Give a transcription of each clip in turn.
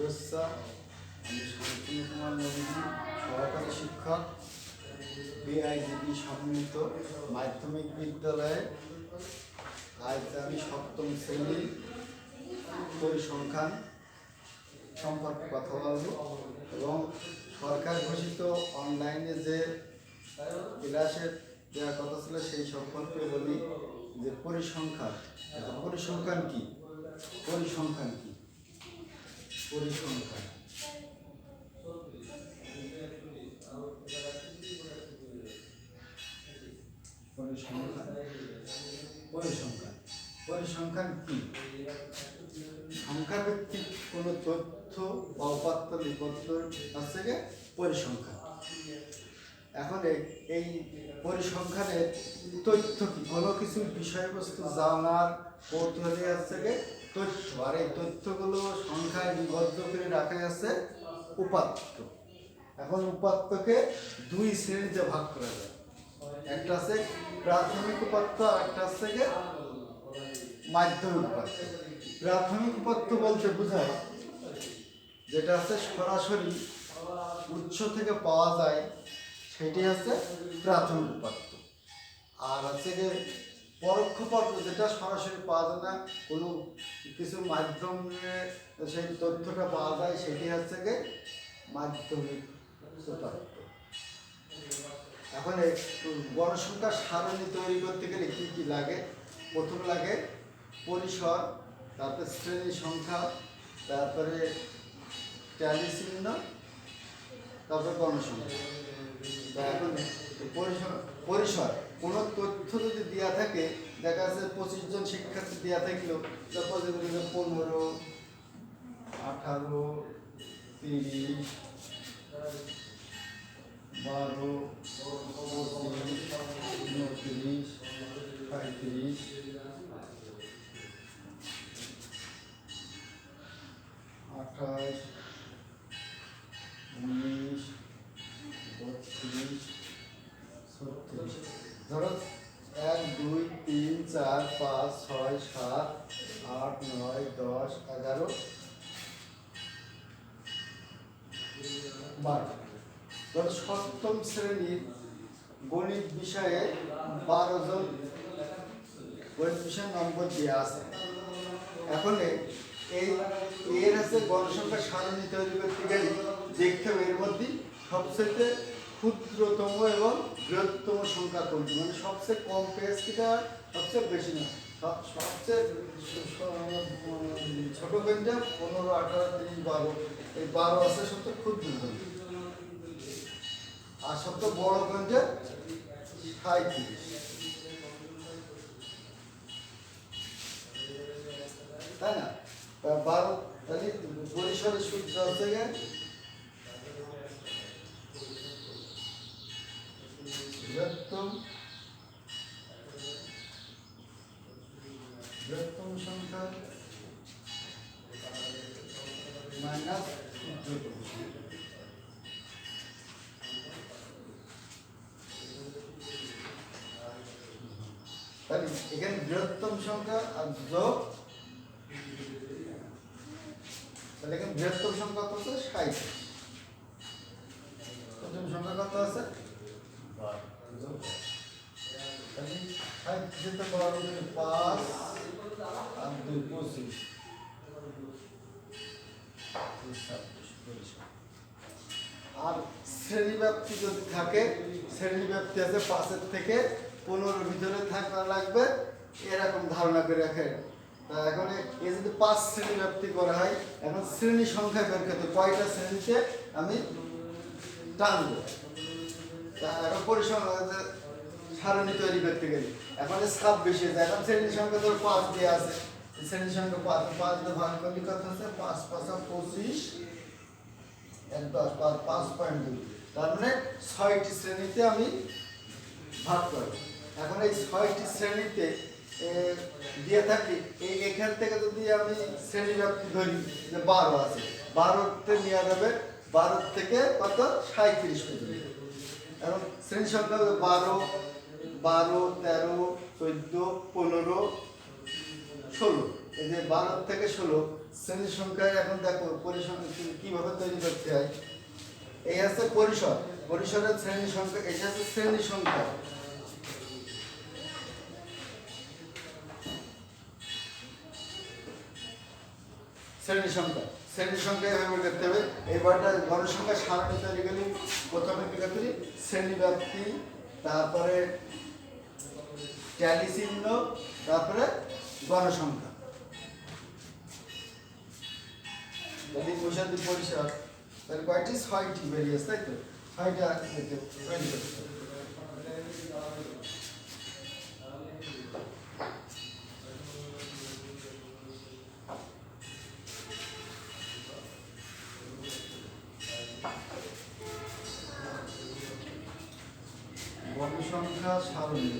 শুভেচ্ছা। আমি শান্তনু কুমার নবীন, সহকারী শিক্ষক, বিআইজিবি সম্মিলিত মাধ্যমিক বিদ্যালয়ে। আজ আমি সপ্তম শ্রেণীর পরিসংখ্যান সম্পর্কে কথা বলব এবং সরকার ঘোষিত অনলাইনে যে ক্লাসের দেওয়ার কথা ছিল সেই সম্পর্কে বলি যে পরিসংখ্যান কি? পরিসংখ্যান কি? পরিসংখ্যান পরিসংখ্যান কি? সংখ্যাভিত্তিক কোনো তথ্য বা উপাত্ত লিপিবদ্ধ হচ্ছে পরিসংখ্যান। এখন এই পরিসংখ্যানের তথ্য কি? কোনো কিছু বিষয়বস্তু জানার কৌতূহলী হচ্ছে তথ্য, আর এই তথ্যগুলো সংখ্যায় নিবদ্ধ করে রাখা আছে উপাত্ত। এখন উপাত্তকে দুই শ্রেণীতে ভাগ করা যায়, একটা আছে প্রাথমিক উপাত্ত আর একটা হচ্ছে মাধ্যমিক উপাত্ত। প্রাথমিক উপাত্ত বলতে বোঝায় যেটা আছে সরাসরি উৎস থেকে পাওয়া যায়, সেটি হচ্ছে প্রাথমিক উপাত্ত। আর হচ্ছে পরোক্ষ উপাত্ত, যেটা সরাসরি পাওয়া যায় না, কোনো কিছুর মাধ্যমে সেই তথ্যটা পাওয়া যায়, সেটি হচ্ছে মাধ্যমিক উপাত্ত। এখন গণসংখ্যার সারণী তৈরি করতে গেলে কি কি লাগে? প্রথম লাগে পরিসর, তারপরে শ্রেণী সংখ্যা, তারপরে ট্যালি চিহ্ন, তারপরে গণসংখ্যা। এখন পরিসর কোনো তথ্য যদি দেওয়া থাকে, দেখা যাচ্ছে 25 জন শিক্ষার্থী দেওয়া থাকলেও 15, 18, 30, 12, 25, 29, 35, 28, 19, 32, 36। ধরো 1, 2, 3, 4, 5, 6, 7, 8, 9, 10, 11, 12। ধরো সপ্তম শ্রেণীর গণিত বিষয়ে 12 জন গণিত বিষয়ে নম্বর দেওয়া আছে। এখন এর আছে গণসংখ্যার সারণী তৈরি করতে গেলে দেখতে হবে এর মধ্যে সবচেয়ে ক্ষুদ্রতম এবং বৃহত্তম সংখ্যা কোনটি, মানে সবচেয়ে কম পেজ কিটা, সবচেয়ে বেশি না, সবচেয়ে ছোট কোনটা 15, 18, 30, 12। এই 12 আছে সবচেয়ে ক্ষুদ্র, আর সবচেয়ে বড় কোনটা 37। তাই না? 12 তাহলে পরিসরের সূত্র হচ্ছে বৃহত্তম সংখ্যা মাইনাস ক্ষুদ্রতম সংখ্যা। তাহলে এখানে বৃহত্তম সংখ্যা আর যোগ, তাহলে এখানে বৃহত্তম সংখ্যা কত আছে? 60। প্রথম সংখ্যা কত আছে? 12। তাহলে 60 যেতে 5 আর 2 25। আর শ্রেণীব্যাপ্তি যদি থাকে, শ্রেণীব্যাপ্তি আছে 5 থেকে 15 ভিতরে থাকা লাগবে, এরকম ধারণা করে রাখে। এখন এই যদি 5 শ্রেণী ব্যাপ্তি করা হয়, এখন শ্রেণী সংখ্যা বের করতে কয়টা শ্রেণীতে আমি টানবো, এখন পরিসংখ্যান সারণী তৈরি করতে গেলে এখন 26 এখন শ্রেণী সংখ্যা ধর 5 দিয়ে আছে, শ্রেণী সংখ্যা 5 দিয়ে ভাগ করলে কত আছে? 5 5 25, 1 10 5.2। তার মানে 6টি শ্রেণীতে আমি ভাগ করব। এখন এই 6টি শ্রেণীতে দিয়ে থাকি, এখান থেকে যদি আমি শ্রেণী ব্যাপ্তি ধরি যে 12 আছে, 12তে নেওয়া যাবে 12 থেকে কত? 37 পর্যন্ত। এখন শ্রেণী সংখ্যা 12, 13, 14, 15, 16। এই যে 12 থেকে 16 শ্রেণী সংখ্যায় এখন দেখো পরিসংখ্যা কিভাবে তৈরি করতে হয়। এই আছে পরিসর, পরিসরের শ্রেণী সংখ্যা, এটা হচ্ছে শ্রেণী সংখ্যা। শ্রেণী সংখ্যা, শ্রেণী সংখ্যা এভাবে করতে হবে। এইবারটা গণসংখ্যা সারণী তৈরি করি। প্রথমে কি করি, শ্রেণী ব্যাপ্তি, তারপরে ট্যালি চিহ্ন, তারপরে গণসংখ্যা। যদি কোষাদি পরিসর, তাহলে কয়টি, 6টি বেরিয়েছে, তাই তো? 6টা তৈরি করতে হবে। গণসংখ্যা সারণী,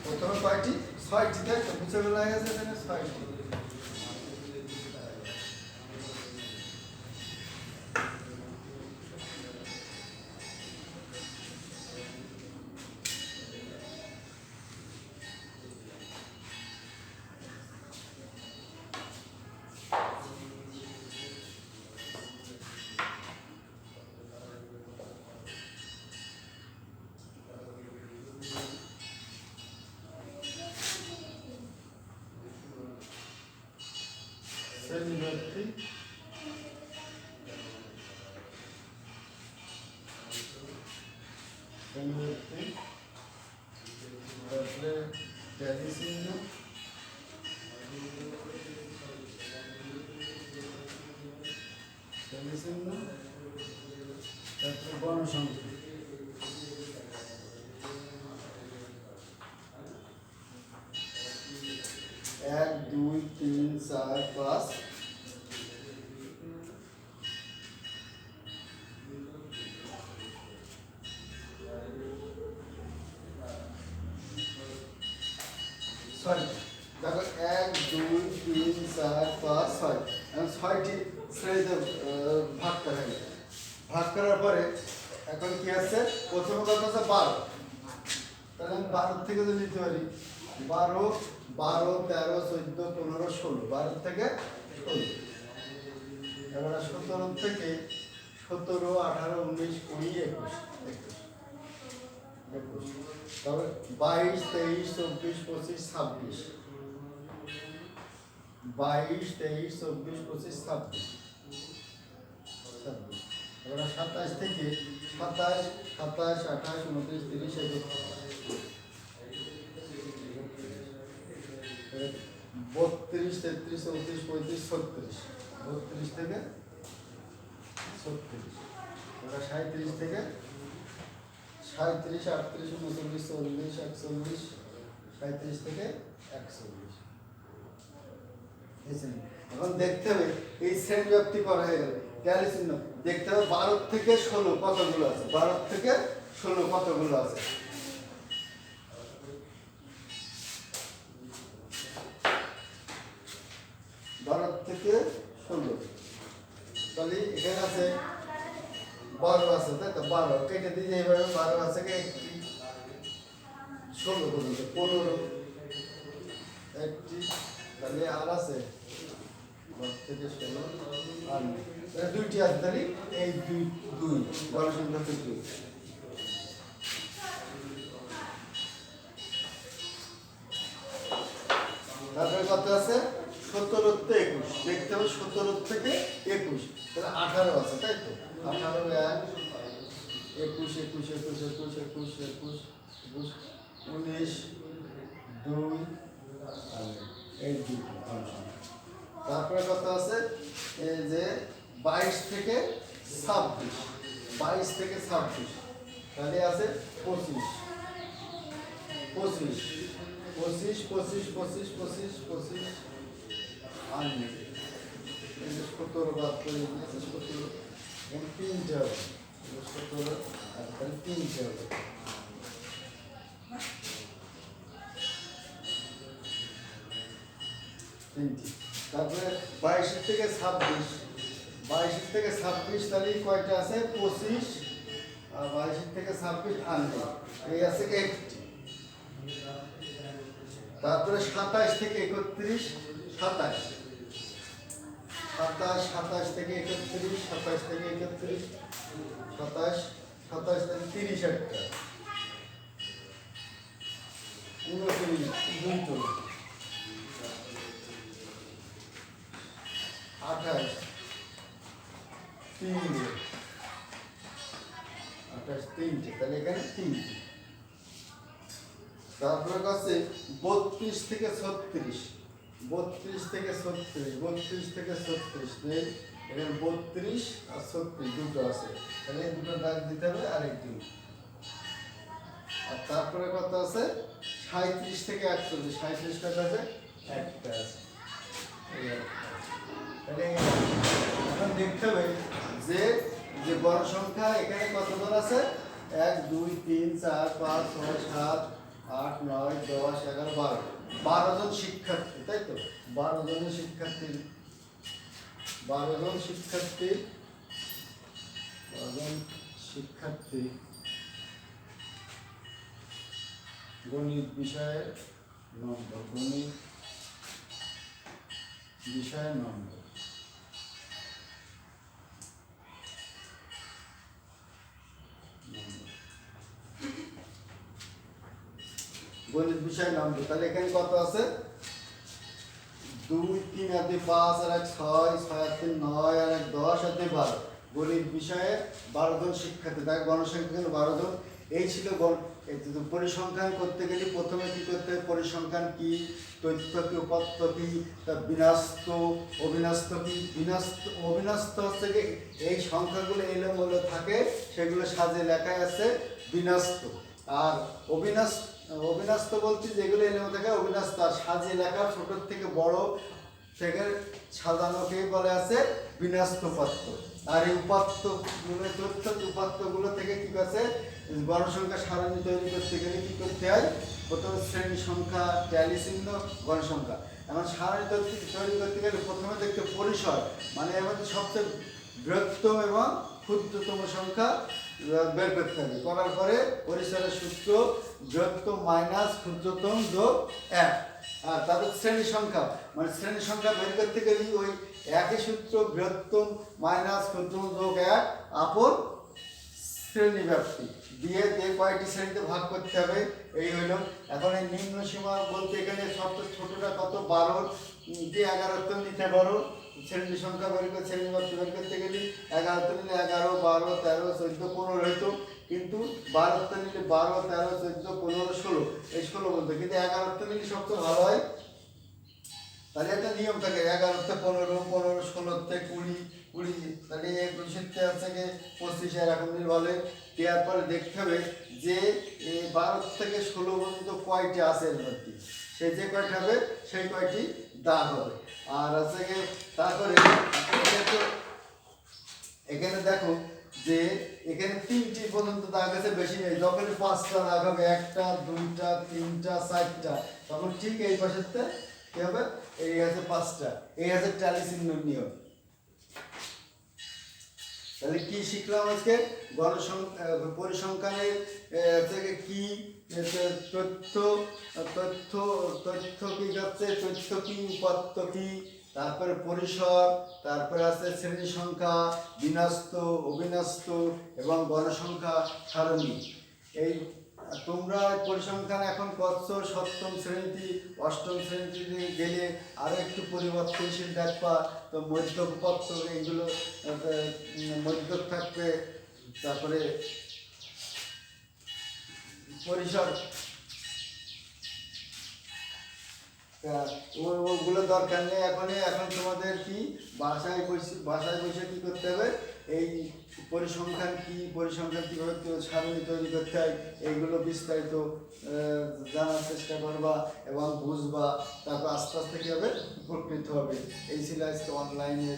প্রথমে কয়টি, 6টি, তাই তো? বুঝে বলা গেছে এখানে 6টি। শ্রেণী ব্যাপ্তি, শ্রেণী ব্যাপ্তি, তারপরে ট্যালি চিহ্ন, ট্যালি চিহ্ন, তারপরে গণসংখ্যা। 1 2 3 4 5, সরি দেখো 1 2 3 4 5 6, এখন 6টি শ্রেণীতে ভাগ করা হলো। ভাগ করার পরে এখন কি আছে, প্রথম কথা হচ্ছে 12, তাহলে আমি 12 থেকে যদি নিতে পারি, 12 12 13 14 15 16, 12 থেকে 16। এবার 17 থেকে 17 18 19 20 21, তারপরে 22 23 24 25 26, 22 23 24 25 26, এবার 27 থেকে 27 27 28 29 30 32 33 34 35 36, 32 থেকে 36, এবার 37 থেকে 37 38 39 40 41, 37 থেকে 41। এখন দেখতে হবে এই শ্রেণী ব্যাপ্তি করা হয়ে গেল, ট্যালি চিহ্ন দেখতে হবে 12 থেকে 16 কতগুলো আছে, 12 থেকে 16 কতগুলো আছে। থেকে 16, তাহলে এখানে আছে 12 আছে, তাই তো? 12 কেটে দিয়ে এইভাবে 12 আছে কে 16 পর্যন্ত, 15 একটি, তাহলে আর আছে 10 থেকে 16 আর নেই, দুইটি আছে, তাহলে এই দুই দুই গণসংখ্যা হচ্ছে 2। তারপরে কত আছে, 17 থেকে 21, দেখতে হবে 17 থেকে 21, তাহলে 18 আছে, তাই তো? 18 1 21 21 21 21 21 21 19 2 এই দুই। তারপরে কত আছে, এই যে 22 থেকে 26, 22 থেকে 26, তাহলে আছে 25 25 25 25 25 25 25 আর নেই, 17 বাদ করে নিয়েছে 17, এবং 3টে হবে 17 আর তাহলে 3টে হবে। তারপরে 22 থেকে 26, 22 থেকে 26, তাহলে কয়টা আছে, 25 আর 22 থেকে 26 আনবে, এই আছে 1টি। তারপরে 27 থেকে 31, 27 27 থেকে 31, 27 থেকে 31, 27 27 থেকে 30 একটা 29 2টো 28 3 28 3টে, তাহলে এখানে 3টে। তারপরে আছে 32 থেকে 36, 32 থেকে 36, 32 থেকে 36 নেই, এখানে 32 আর 36 দুটো আছে, তাহলে এই দুটো দাগ দিতে হবে আর একটু। আর তারপরে কত আছে 37 থেকে 41, 37 কত আছে একটা আছে, তাহলে এখন দেখতে হবে যে যে বড় সংখ্যা এখানে কতজন আছে 1 2 3 4 5 6 7 8 9 10 11 12, 12 জন শিক্ষার্থী, তাই তো 12 জন শিক্ষার্থী, 12 জন শিক্ষার্থী, 12 জন শিক্ষার্থী গণিত বিষয়ের নম্বর, গণিত বিষয়ের নম্বর। গণিত বিষয়ের নম্বর, তাহলে এখানে কত আছে 2 3 আর 2 5 আর 1 6 6 আর 3 9 আর 1 10 আর 2 12, গণিত বিষয়ে 12 জন শিক্ষার্থী, তাই গণসংখ্যা 12 জন। এই ছিল পরিসংখ্যান করতে গেলে প্রথমে কি করতে হবে, পরিসংখ্যান কি, তথ্য কি, উপাত্ত কি, তার বিন্যস্ত অবিন্যস্ত কি। অবিন্যস্ত হচ্ছে কি এই সংখ্যাগুলো এলোমেলো থাকে সেগুলো সাজে লেখায় আছে বিন্যস্ত, আর অবিন্যস্ত বলছি যেগুলো এলোমেলো থাকে অবিন্যস্ত, আর সাজে লেখা ছোট থেকে বড় থেকে সাজানোকে বলে আছে বিন্যস্ত উপাত্ত। আর এই উপাত্তগুলো তথ্য উপাত্তগুলো থেকে কি আছে গণসংখ্যা সারণী তৈরি করতে গেলে কি করতে হয়, প্রথমে শ্রেণী সংখ্যা, ট্যালি চিহ্ন, গণসংখ্যা। এখন সারণী তৈরি করতে গেলে প্রথমে দেখতে পরিসর, মানে এর মধ্যে সবচেয়ে বৃহত্তম এবং ক্ষুদ্রতম সংখ্যা বের করতে হবে। করার পরে পরিসরের সূত্র বৃহত্তম মাইনাস ক্ষুদ্রতম যোগ 1। আর তাদের শ্রেণী সংখ্যা, মানে শ্রেণী সংখ্যা বের করতে গেলে ওই একই সূত্র বৃহত্তম মাইনাস ক্ষুদ্রতম যোগ 1 আপন শ্রেণী ব্যাপ্তি দিয়ে কয়টি শ্রেণীতে ভাগ করতে হবে এই হইল। এখন এই নিম্ন সীমা বলতে এখানে সবচেয়ে ছোটটা কত 12 কে 11 নিতে পারো, শ্রেণী সংখ্যা বের করে শ্রেণী ব্যাপ্তি বের করতে গেলে 11 নিলে 11 12 13 14 15 হইতো, কিন্তু 12 নিলে 12 13 14 15 16, এই 16 বলতো, কিন্তু 11 নিলে সবচেয়ে ভালো হয়। তাহলে একটা নিয়ম থাকে 11 15 15 16 20 20, তাহলে 21 থেকে 25 এরকম নিলে ভালো। দেওয়ার পরে দেখতে হবে যে 12 থেকে 16 পর্যন্ত কয়টি আছে এর মধ্যে, সে যে কয়টি হবে সেই কয়টি দাগ হবে। আর আছে তারপরে এখানে দেখো যে এখানে 3টি পর্যন্ত দাগ আছে, বেশি নেই। যখন 5টা দাগ হবে 1টা 2টা 3টা 4টা, তখন ঠিক এই পাশেতে কি হবে, এই আছে 5টা, এই আছে ট্যালি চিহ্ন নিয়ম। তাহলে কি শিখলাম আজকে, পরিসংখ্যানের থেকে কি তথ্য তথ্য তথ্য কি যাচ্ছে, তথ্য কি, উপাত্ত কি, তারপরে পরিসর, তারপরে আছে শ্রেণী সংখ্যা, বিন্যস্ত অবিন্যস্ত এবং গণসংখ্যা সারণী। এই তোমরা পরিসংখ্যান এখন করছো 7ম শ্রেণীতে, 8ম শ্রেণীতে গেলে আরও একটু পরিবর্তনশীল দেখবা, তো মধ্যক উপাত্ত এইগুলো মধ্যক থাকবে, তারপরে পরিসর ওগুলো দরকার নেই। এখন তোমাদের কি বাসায় বসে কি করতে হবে, এই পরিসংখ্যান কি, পরিসংখ্যান কীভাবে সারণী তৈরি করতে হয় এইগুলো বিস্তারিত জানার চেষ্টা করবা এবং বুঝবা, তারপর আস্তে আস্তে কী হবে উপকৃত হবে। এই ছিল আজকে অনলাইনে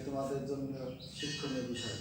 তোমাদের জন্য শিক্ষণীয় বিষয়।